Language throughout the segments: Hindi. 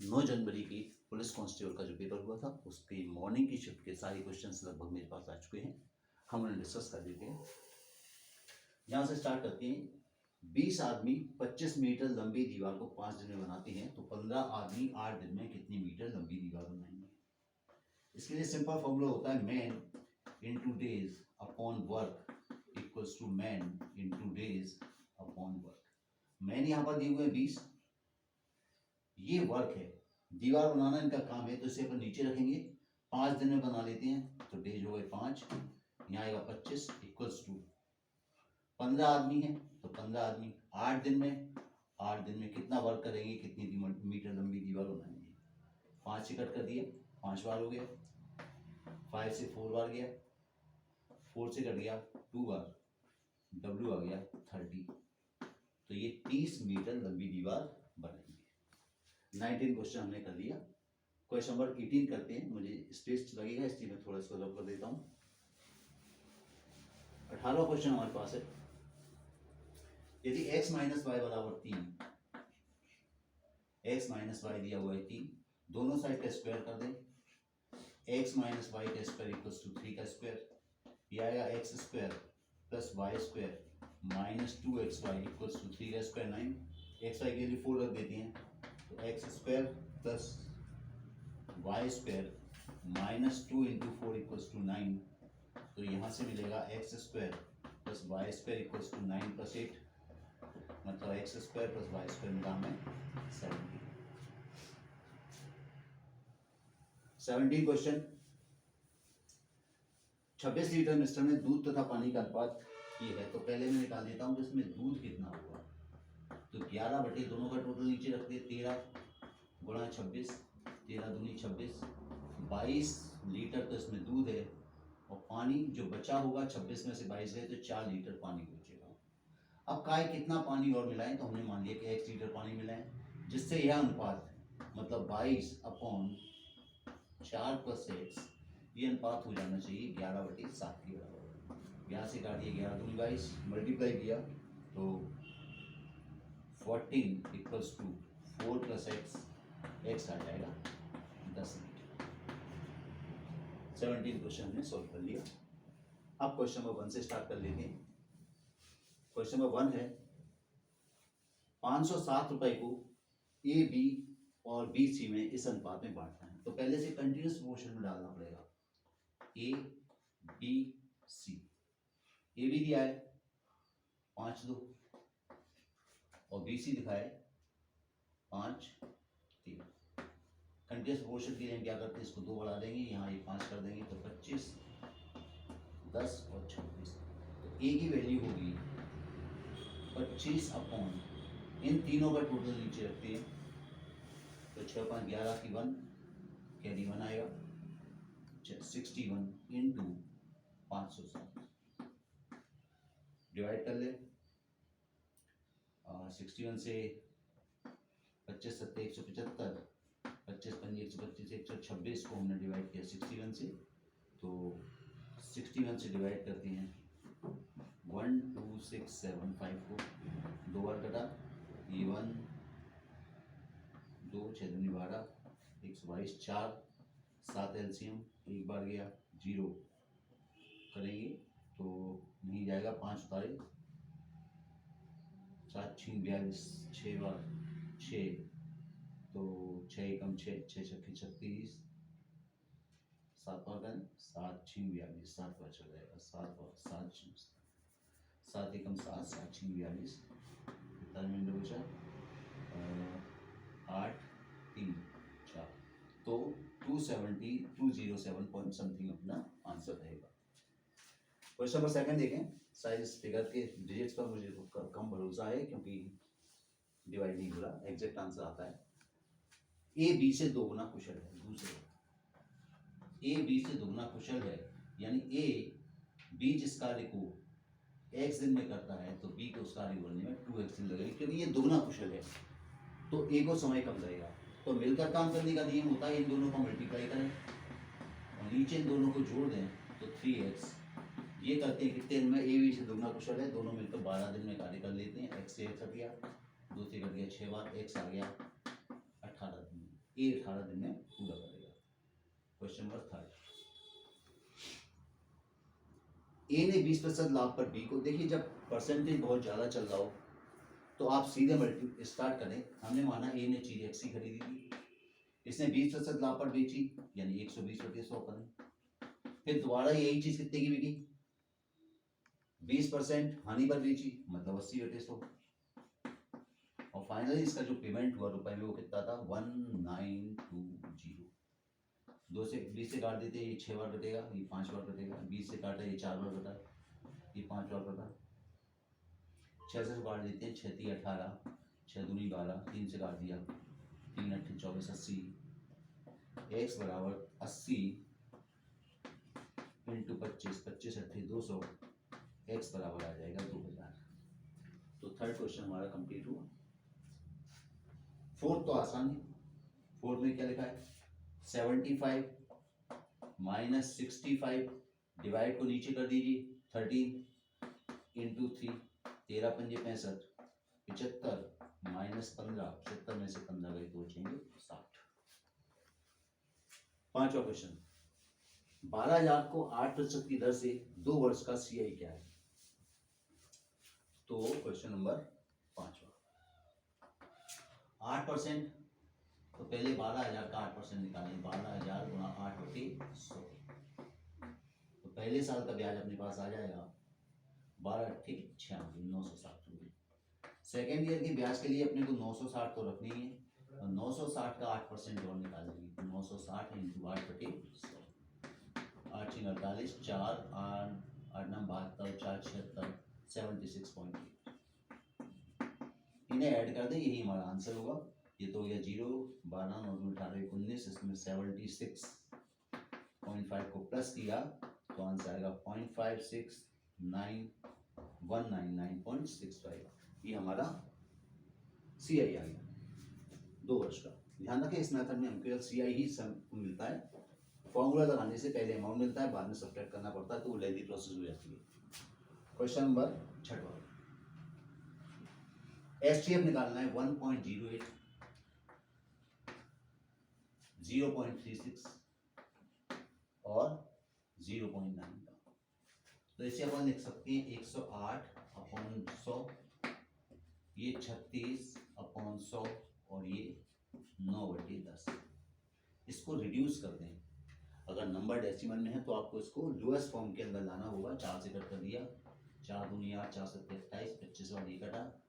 9 जनवरी की पुलिस कांस्टेबल का जो पेपर हुआ था उसकी मॉर्निंग की शिफ्ट के सारे क्वेश्चंस लगभग मेरे पास आ चुके हैं, हम उन्हें डिस्कस कर देते हैं। यहाँ से स्टार्ट करते हैं। 20 आदमी 25 मीटर लंबी दीवार को 5 दिन में बनाते हैं तो 15 आदमी 8 दिन में कितनी मीटर लंबी दीवार बनाएंगे। इसके लिए सिंपल फॉर्मूला होता है man into days upon work equals to man into days upon work. Man यहाँ पर दिए हुए हैं 20, ये वर्क है, दीवार बनाना इनका काम है, तो इसे अपन नीचे रखेंगे। 5 दिन में बना लेते हैं तो डेज हो गए 5, यहाँ आएगा 25 इक्वल्स टू 15 आदमी है तो 15 आदमी 8 दिन में, 8 दिन में कितना वर्क करेंगे, कितनी मीटर लंबी दीवार बनाएंगे। 5 से कट कर दिए, 5 बार हो गया, 5 से 4 बार गया, 4 से कट गया 2 बार, W आ गया 30, तो ये 30 मीटर लंबी दीवार बनेगी। 19 क्वेश्चन हमने कर लिया। क्वेश्चन नंबर 18 करते हैं, मुझे स्पेस लगेगा इसलिए मैं थोड़ा इसको रब कर देता हूँ। 18वां क्वेश्चन हमारे पास है, यदि x माइनस वाई बराबर 3, x माइनस वाई दिया हुआ है 3, दोनों साइड का स्क्वायर कर दें। x माइनस वाई का स्क्वायर इक्वल्स टू 3 का स्क्वायर, ये आएगा x square plus y square minus 2xy equals to 3 का स्क्वायर 9। एक्स वाई के लिए 4 रख देते हैं तो x square plus y square minus 2 into 4 equals to 9, तो यहाँ से मिलेगा x square plus y square equals to 9 plus 8, मतलब x square plus y square मिला हमें 17। 17 क्वेश्चन, 26 लीटर मिश्रण में दूध तथा पानी का अनुपात ये है, तो पहले मैं निकाल देता हूँ तो इसमें दूध कितना होगा। तो 11 बटे दोनों का टोटल नीचे रख दे, 13 गुणा 26, 13 दूनी 26, 22 लीटर तो इसमें दूध है, और पानी जो बचा होगा 26 में से 22 है तो 4 लीटर पानी बचेगा। अब काय कितना पानी और मिलाएं, तो हमने मान लिया कि 1 लीटर पानी मिलाएं, जिससे यह अनुपात मतलब 22 अपॉन 4 प्लस एक्स, ये अनुपात हो जाना चाहिए 11/7 के बराबर। यहाँ से काटिए 11 दूनी 22, मल्टीप्लाई किया तो 14 इक्वल्स टू 4 प्लस एक्स आ जाएगा 10 लीटर। 17 क्वेश्चन हमने सॉल्व कर लिया। अब क्वेश्चन नंबर 1 से स्टार्ट कर लेते हैं। क्वेश्चन नंबर 1 है, 507 रुपए को ए बी और बी सी में इस अनुपात में बांटना है, तो पहले से कंटिन्यूस प्रोपोर्शन में डालना पड़ेगा। A B C, A B दिया है 5-2 और बी सी दिखा है 5-3। कंटिन्यूस प्रोपोर्शन के लिए हम क्या करते हैं, इसको 2 बढ़ा देंगे, यहाँ ये 5 कर देंगे तो 25, 10 और 26, तो ए की वैल्यू होगी 25 अपॉन, इन तीनों का टोटल नीचे रखते हैं तो 6-5-11 की 1 कैरी 1 आएगा, 61 इंटू 507 डिवाइड कर ले। 61 से 25 7 175, 25 5 125, 126 को हमने डिवाइड किया 61 से, तो 61 से डिवाइड करते हैं 1 2 6 7 5 को, 2 बार कटा, ये 1 2 6 दूनी 12, 122, 4 7 एलसीएम, एक बार गया 0 करेंगे तो नहीं जाएगा, 5 उतारे 7 6 42, 6 बार 6, तो 6 एकम 6, 6 छक्के 36, 7 बार करें 7 6 42, 7 बार चल जाएगा, 7 बार 7 एकम 7, 7 6 42, कितना रिमाइंडर बचा 8 3 4, तो 207 पॉइंट समथिंग अपना आंसर रहेगा। क्वेश्चन नंबर 2 देखें, साइज फिगर के डिजिट्स पर मुझे कम भरोसा है क्योंकि डिवाइड नहीं हो रहा, एग्जैक्ट आंसर आता है। ए बी से दोगुना कुशल है, दूसरे ए बी से दोगुना कुशल है, यानी ए बी जिस कार्य को x दिन में करता है तो b को उस कार्य करने में 2x दिन लगेगा, क्योंकि ये दोगुना कुशल है तो a को समय कम लगेगा। तो मिलकर काम करने का नियम होता है, इन दोनों को मल्टीप्लाई करें और नीचे इन दोनों को जोड़ दें तो 3x। ये करते हैं कितने दिन में, ए बी से दोगुना कुशल है, दोनों मिलकर 12 दिन में कार्य कर लेते हैं। x से x हट गया, 2 से कट गया 6 बार, x आ गया 18 दिन में। ए 18 दिन में पूरा करेगा। क्वेश्चन नंबर 3, ए ने 20% लाभ पर बी को, देखिए जब परसेंटेज बहुत ज़्यादा चल रहा हो तो आप सीधे मल्टी स्टार्ट करें। हमने माना ए ने चीज एक्सी खरीदी थी, इसने 20% लाभ पर बेची यानी 120/100 करें। फिर दोबारा यही चीज कितने की बिकी, 20% हानि पर बेची मतलब 80/100, और फाइनली इसका जो पेमेंट हुआ रुपए में वो कितना था 1920। 2 से 20 से काट देते हैं, ये 6 बार कटेगा, ये 5 बार कटेगा, 20 से काटा ये 4 बार कटा, ये 5 बार कटा, 6 से काट देते हैं, 6 3 18, 6 दूनी 12, 3 से काट दिया, 3 8 24 80, x बराबर 80 इंटू 25, 25 8 200, x बराबर आ जाएगा 2000। तो थर्ड क्वेश्चन हमारा कंप्लीट हुआ। फोर्थ तो आसान है, फोर्थ में क्या लिखा है 75 माइनस 65, डिवाइड को नीचे कर दीजिए 13 इंटू 3, 13 पंजे 65, 75 माइनस 15, 75 में से 15 गए तो बचेंगे 60। पांचवा क्वेश्चन, 12,000 को 8% की दर से 2 वर्ष का सीआई क्या है। तो क्वेश्चन नंबर 5, 8%, तो पहले 12,000 का 8% निकालें, 12,000 गुणा 8/100, तो पहले साल का ब्याज अपने पास आ जाएगा 12×8 = 960 रुपये। सेकेंड ईयर की ब्याज के लिए अपने को 960 तो रखनी है, और 960 का 8% और निकालेंगे, तो 960 इंटू 8/100, 8 × 48, 4 8 8 9 72, 4 76, 76.8। इन्हें ऐड कर दें, यही हमारा आंसर होगा। ये तो हो गया 0, 12 9 18 19, इसमें 76.5 को प्लस किया तो आंसर आएगा 0.569199.65। ये हमारा सी आई आ गया 2 वर्ष का। ध्यान रखें इस मेथड में हम केवल सी आई ही मिलता है, फॉर्मूला लगाने से पहले अमाउंट मिलता है, बाद में सब्ट्रैक्ट करना पड़ता है, तो वो लेंथी प्रोसेस हो जाती है। क्वेश्चन नंबर 6, एचटीएफ निकालना है 1.08, 0.36 और 0.9 का। तो इसे अपन लिख सकते हैं 108/100, ये 36/100 और ये 9/10। इसको रिड्यूस कर दें, अगर नंबर डेसिमल में है तो आपको इसको लोएस्ट फॉर्म के अंदर लाना होगा। 4 से कट कर दिया, 4 दूनी 8, 4 7 28, 25 और ये कटा,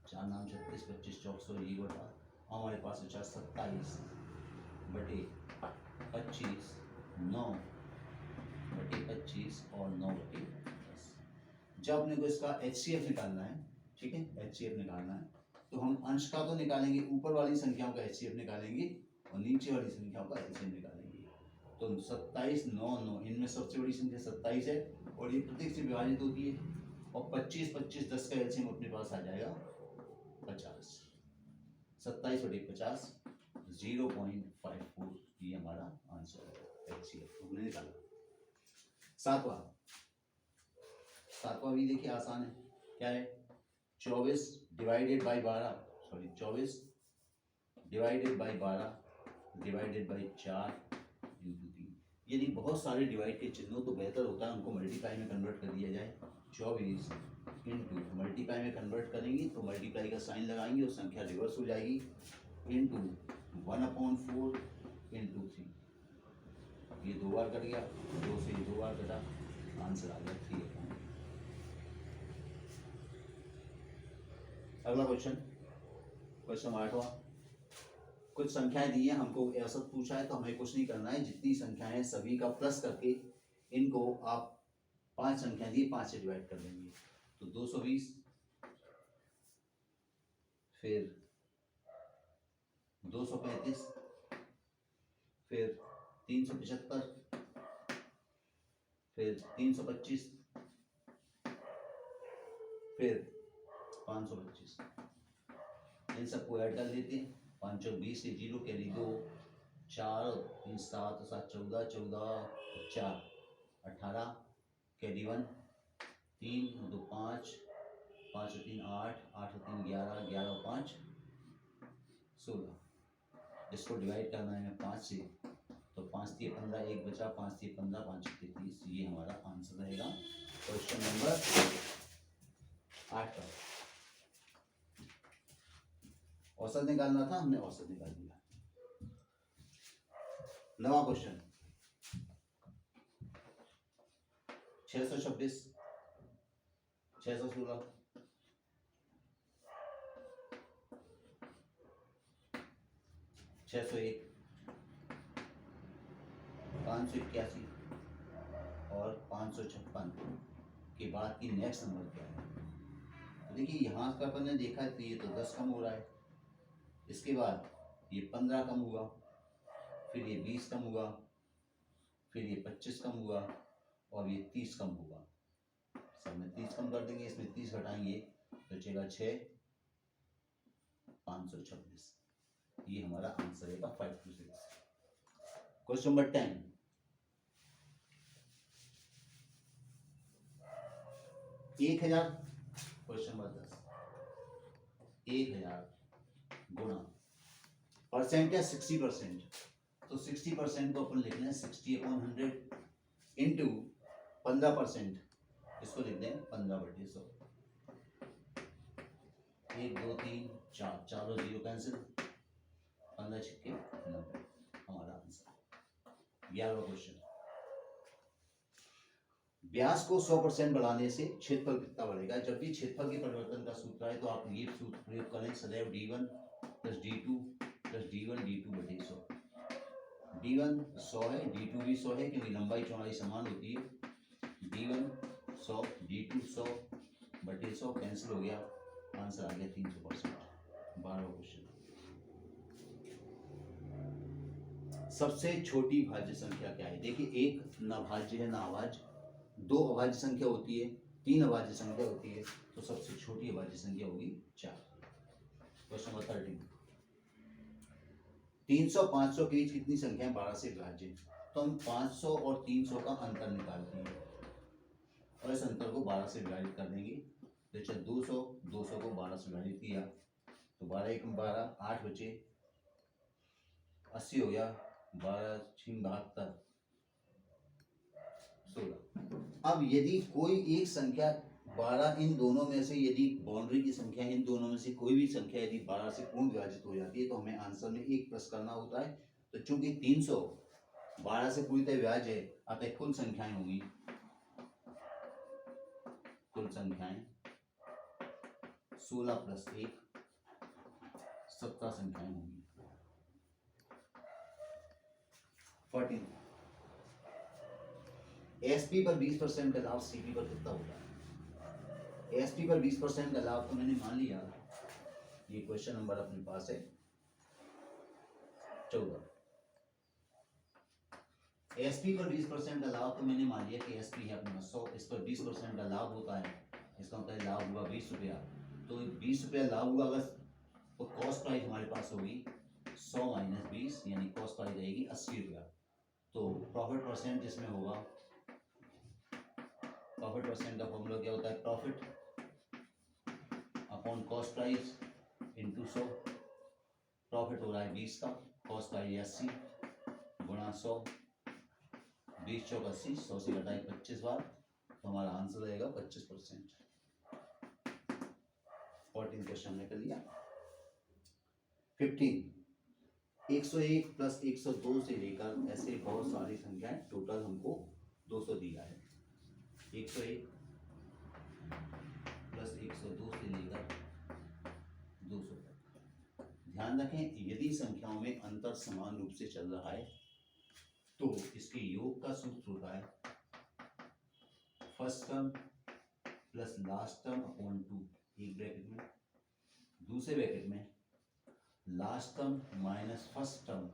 4 9 36, 25 24 ये बटा, हमारे पास बचा 27/25, 9/25 और 9/10। जब अपने को इसका HCF निकालना है, ठीक है, HCF निकालना है तो हम अंश का तो निकालेंगे, ऊपर वाली संख्याओं का HCF निकालेंगे और नीचे वाली संख्याओं का LCM निकालेंगे। तो 27 9 9, इनमें सबसे बड़ी संख्या 27 है और ये प्रत्येक से विभाजित होती है, और 25 25 10 का LCM अपने पास आ जाएगा 50। 27/50 0.54, ये हमारा आंसर है, HCF हमने निकाला। सातवां भी देखिए आसान है, क्या है 24 divided by 12 divided by 4 into 3। यदि बहुत सारे डिवाइड के चिन्हों तो बेहतर होता है उनको मल्टीप्लाई में कन्वर्ट कर दिया जाए। 24 इंटू मल्टीप्लाई में कन्वर्ट करेंगे तो मल्टीप्लाई का साइन लगाएंगे और संख्या रिवर्स हो जाएगी, इंटू 1/4 इंटू 3, ये 2 बार कट गया, 2 से 2 बार कटा, आंसर आ गया 3। अगला क्वेश्चन 8वां, कुछ संख्याएं दी हैं, हमको ऐसा पूछा है तो हमें कुछ नहीं करना है, जितनी संख्याएं सभी का प्लस करके इनको आप 5 संख्याएं दी 5 से डिवाइड कर देंगे। तो 220, फिर 235, फिर 375, फिर 325, फिर 525। इन सबको ऐड कर लेते हैं, 5 और 20 से 0 कैरी 2, 4 3 7 7 14 14 4 18 कैरी 1, 3 2 5 5 और 3 8 8 और 3 11 11 और 5 16। इसको डिवाइड करना है 5 से, तो 5 3 15, 1 बचा, 5 3 15, 5 6 30, ये हमारा आंसर रहेगा क्वेश्चन नंबर 8 का। औसत निकालना था, हमने औसत निकाल दिया। 9वां क्वेश्चन 626, 616, 601, 581 और 556 के बाद की नेक्स्ट नंबर क्या है? तो देखिए यहाँ का अपन ने देखा है, तो ये तो 10 कम हो रहा है, इसके बाद ये 15 कम हुआ, फिर ये 20 कम हुआ, फिर ये 25 कम हुआ और ये 30 कम हुआ। सब में 30 कम कर देंगे, इसमें 30 घटाएंगे तो बचेगा 6, 526। ये हमारा आंसर है 526। क्वेश्चन नंबर 10, एक हजार, क्वेश्चन नंबर 10, 1000 गुणा परसेंट है 60%, तो 60% को अपन लिख लें 60/100 इंटू 15%, इसको लिख दें 15/100। 1 2 3 4, चारों जीरो कैंसिल, 15 छक्के 90, हमारा आंसर। 11वां क्वेश्चन, व्यास को 100% बढ़ाने से क्षेत्रफल कितना बढ़ेगा? जब भी क्षेत्रफल के परिवर्तन का सूत्र आए तो आप ये सूत्र प्रयोग करें, सदैव d1 + d2 + d1 d2 बटे 100। d1 100 है, d2 भी 100 है, क्योंकि लंबाई चौड़ाई समान होती है। d1 100, d2 100 बटे 100 कैंसिल हो गया, आंसर आ गया 300%। 12वां क्वेश्चन, सबसे छोटी भाज्य संख्या क्या है? देखिए, एक नभाज्य है, नाभाज्य, 2 अभाज्य संख्या होती है, 3 अभाज्य संख्या होती है, तो सबसे छोटी अभाज्य संख्या होगी 4। क्वेश्चन नंबर 13, 300 500 के बीच कितनी संख्या है 12 से विभाज्य? तो हम 500 और 300 का अंतर निकालते हैं और इस अंतर को 12 से विभाजित कर देंगे। तो 200 को 12 से विभाजित किया तो 12 1 12, 8 बचे, 80 हो गया, 12 6 72, 16। अब यदि कोई एक संख्या 12 इन दोनों में से, यदि बाउंड्री की संख्या इन दोनों में से कोई भी संख्या यदि 12 से पूर्ण विभाजित हो जाती है तो हमें आंसर में एक प्लस करना होता है। तो चूंकि 300 12 से पूरी विभाज्य है, अतः कुल संख्याएं होंगी, कुल संख्याएं 16 + 1 17 संख्याएं होंगी। 14, एसपी पर 20% का लाभ सीपी पर कितना होता है? एसपी पर 20% का लाभ तो मैंने मान लिया, ये क्वेश्चन नंबर अपने पास है 14। एसपी पर 20% का लाभ तो मैंने मान लिया कि एसपी है अपने 100, इस पर 20% का लाभ होता है, इसका मतलब लाभ हुआ 20 रुपया। तो 20 रुपया लाभ हुआ, अगर तो कॉस्ट प्राइस हमारे पास होगी 100 - 20, यानी कॉस्ट प्राइस रहेगी 80 रुपया। तो प्रॉफिट परसेंट इसमें होगा, प्रॉफिट परसेंट का फॉर्मूला क्या होता है? Profit upon cost price into 100। Profit हो रहा है 20 का, कॉस्ट प्राइस 80 गुणा 100, 20 चौक 80, 100 से घटाए 25 बार, तो हमारा आंसर रहेगा 25%। 14 क्वेश्चन हमने कर लिया। 15, 101 + 102 से लेकर ऐसे बहुत सारी संख्याएं, टोटल हमको 200 दिया है। 101 + 102 से लेकर 200 तक। ध्यान रखें, यदि संख्याओं में अंतर समान रूप से चल रहा है तो इसके योग का सूत्र होता है first term plus last term upon 2, एक ब्रैकेट में, दूसरे ब्रैकेट में last term minus first term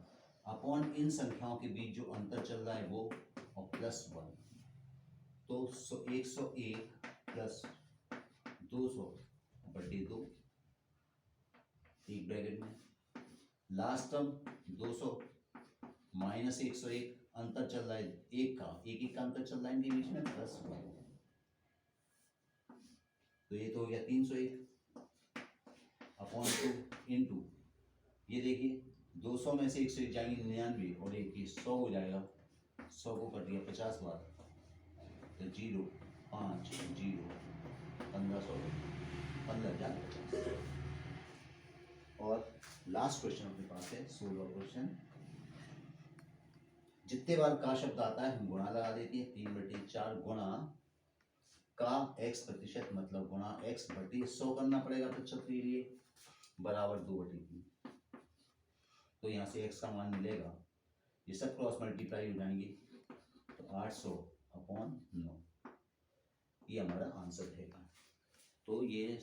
upon इन संख्याओं के बीच जो अंतर चल रहा है वो, और +1। तो 101 + 200 बटे 2, एक ब्रैकेट में, लास्ट टर्म 200 माइनस 101, अंतर चल रहा है एक का, एक का अंतर चल रहा है इनके बीच में, +1। तो ये तो हो गया 301 अपॉन 2 इंटू, ये देखिए 200 में से 101 जाएंगे 99 और एक ही 100 हो जाएगा। 100 को कर दिया 50 बार तो 0 5 0 1500 15,050। और लास्ट क्वेश्चन अपने पास है 16वां क्वेश्चन। जितने बार का शब्द आता है हम गुणा लगा देते हैं। 3/4 गुणा का x प्रतिशत मतलब गुणा x/100 करना पड़ेगा प्रतिशत के लिए बराबर 2/3। तो यहाँ से x का मान मिलेगा, ये सब क्रॉस मल्टीप्लाई हो जाएंगे तो 800/9 ये हमारा आंसर रहेगा। तो ये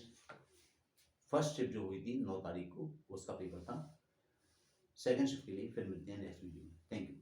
फर्स्ट शिफ्ट जो हुई थी 9 तारीख को उसका पेपर था। सेकंड शिफ्ट के लिए फिर मिलते हैं नेक्स्ट वीडियो में। Thank you.